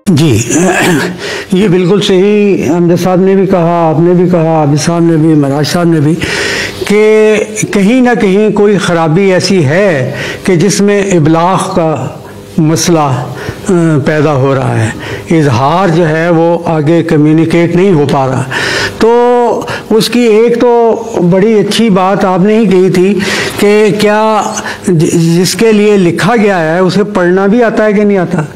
जी, ये बिल्कुल सही अमजद साहब ने भी कहा, आपने भी कहा, आबिद साहब ने भी, मराज साहब ने भी, कि कहीं ना कहीं कोई ख़राबी ऐसी है कि जिसमें इबलाग का मसला पैदा हो रहा है, इजहार जो है वो आगे कम्युनिकेट नहीं हो पा रहा। तो उसकी एक तो बड़ी अच्छी बात आपने ही कही थी कि क्या जिसके लिए लिखा गया है उसे पढ़ना भी आता है कि नहीं आता।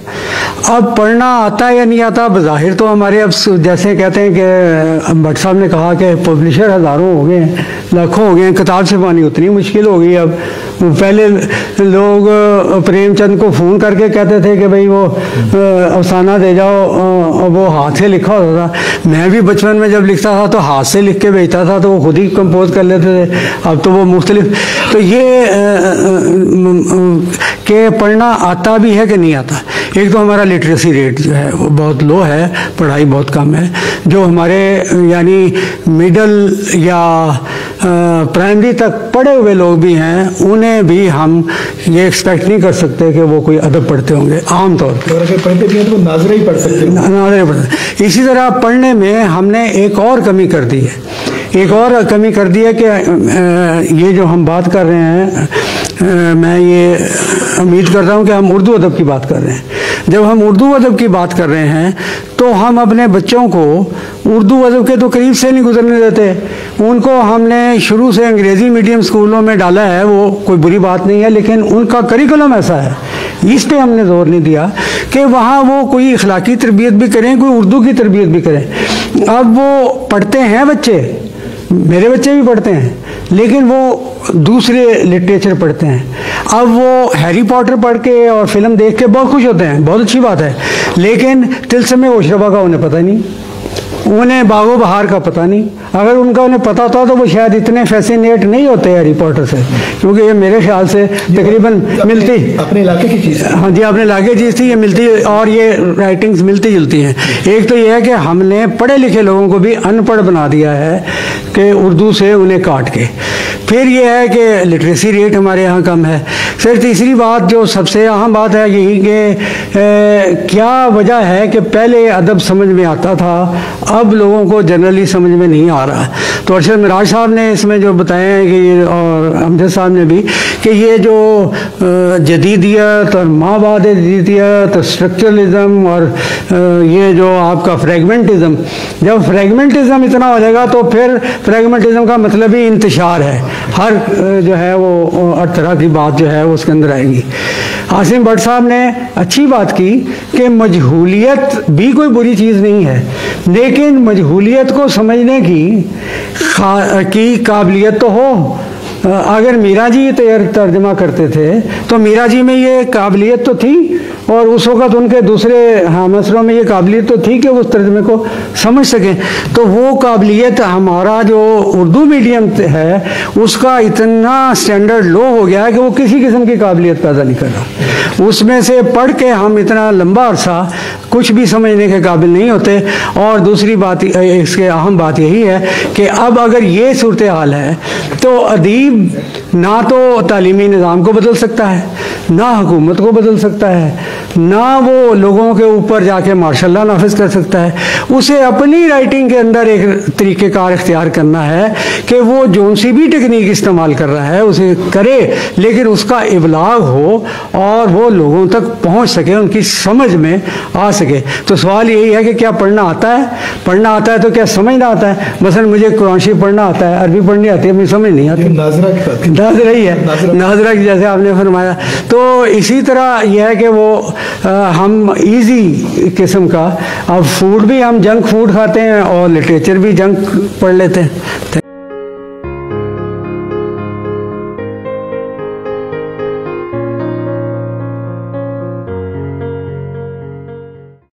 अब पढ़ना आता है या नहीं आता, बज़ाहिर तो हमारे अब जैसे कहते हैं कि भट्ट साहब ने कहा कि पब्लिशर हज़ारों हो गए हैं, लाखों हो गए हैं, किताब से पानी उतनी मुश्किल हो गई। अब पहले लोग प्रेमचंद को फ़ोन करके कहते थे कि भाई वो अफसाना दे जाओ, वो हाथ से लिखा होता था। मैं भी बचपन में जब लिखता था तो हाथ से लिख के भेजता था, तो वो खुद ही कंपोज कर लेते थे। अब तो वो मुख्तलिफ, तो ये कि पढ़ना आता भी है कि नहीं आता। एक तो हमारा लिटरेसी रेट जो है वो बहुत लो है, पढ़ाई बहुत कम है। जो हमारे यानी मिडल या प्राइमरी तक पढ़े हुए लोग भी हैं, उन्हें भी हम ये एक्सपेक्ट नहीं कर सकते कि वो कोई अदब पढ़ते होंगे आम तौर पर। अगर पढ़ते भी हैं तो नाज़रे ही पढ़ सकते हैं, नाज़रे पढ़ते। इसी तरह पढ़ने में हमने एक और कमी कर दी है, एक और कमी कर दी है कि ये जो हम बात कर रहे हैं, मैं ये उम्मीद कर रहा हूँ कि हम उर्दू अदब की बात कर रहे हैं। जब हम उर्दू अदब की बात कर रहे हैं तो हम अपने बच्चों को उर्दू अदब के तो करीब से नहीं गुजरने देते। उनको हमने शुरू से अंग्रेज़ी मीडियम स्कूलों में डाला है, वो कोई बुरी बात नहीं है, लेकिन उनका करिकुलम ऐसा है, इस पे हमने जोर नहीं दिया कि वहाँ वो कोई अखलाकी तरबियत भी करें, कोई उर्दू की तरबियत भी करें। अब वो पढ़ते हैं बच्चे, मेरे बच्चे भी पढ़ते हैं, लेकिन वो दूसरे लिटरेचर पढ़ते हैं। अब वो हैरी पॉटर पढ़ के और फिल्म देख के बहुत खुश होते हैं, बहुत अच्छी बात है, लेकिन तिलस्म ओशरबा का उन्हें पता नहीं, उन्हें बागो बहार का पता नहीं। अगर उनका उन्हें पता होता तो वो शायद इतने फैसिनेट नहीं होते हैरी पॉटर से, क्योंकि ये मेरे ख्याल से तकरीबन मिलती अपने इलाके की चीज़। हाँ जी, अपने इलाके की चीज़ थी, ये मिलती, और ये राइटिंग्स मिलती जुलती हैं। एक तो ये है कि हमने पढ़े लिखे लोगों को भी अनपढ़ बना दिया है कि उर्दू से उन्हें काट के। फिर ये है कि लिटरेसी रेट हमारे यहाँ कम है। फिर तीसरी बात जो सबसे अहम बात है यही कि क्या वजह है कि पहले अदब समझ में आता था, अब लोगों को जनरली समझ में नहीं आ रहा। तो अरशद मिराज साहब ने इसमें जो बताया है कि ये, और अमजद साहब ने भी, कि ये जो जदीदियत और माबाद जदीदियत, स्ट्रक्चरलिज्म और ये जो आपका फ्रेगमेंटिज्म, जब फ्रेगमेंटिज्म इतना हो जाएगा तो फिर फ्रेगमेंटिज्म का मतलब ही इंतशार है, हर जो है वो हर तरह की बात जो है वो उसके अंदर आएगी। आसिम भट्ट साहब ने अच्छी बात की कि मजहूलियत भी कोई बुरी चीज़ नहीं है, लेकिन मजहूलियत को समझने की काबिलियत तो हो। अगर मीरा जी तर्जमा करते थे तो मीरा जी में ये काबिलियत तो थी, और उस वक़्त उनके दूसरे हमअसरों में ये काबिलियत तो थी कि वो उस तर्जमे को समझ सकें। तो वो काबिलियत हमारा जो उर्दू मीडियम है उसका इतना स्टैंडर्ड लो हो गया है कि वो किसी किस्म की काबिलियत पैदा नहीं कर रहा। उसमें से पढ़ के हम इतना लंबा अरसा कुछ भी समझने के काबिल नहीं होते। और दूसरी बात, इसके अहम बात यही है कि अब अगर ये सूरत हाल है तो अदीब ना तो तालीमी निज़ाम को बदल सकता है, ना हुकूमत को बदल सकता है, ना वो लोगों के ऊपर जाके मार्शल लॉ नाफिज कर सकता है। उसे अपनी राइटिंग के अंदर एक तरीक़ेकार इख्तियार करना है कि वो जोन सी भी टेक्निक इस्तेमाल कर रहा है उसे करे, लेकिन उसका इबलाग हो और वो लोगों तक पहुंच सके, उनकी समझ में आ सके। तो सवाल यही है कि क्या पढ़ना आता है? पढ़ना आता है तो क्या समझना आता है? मसलन मुझे कुरान शरीफ पढ़ना आता है, अरबी पढ़नी आती है, मुझे समझ नहीं आती। नाज़रा ही है, नाज़रा की जैसे आपने फरमाया। तो इसी तरह यह है कि वो हम इजी किस्म का, अब फूड भी हम जंक फूड खाते हैं और लिटरेचर भी जंक पढ़ लेते हैं।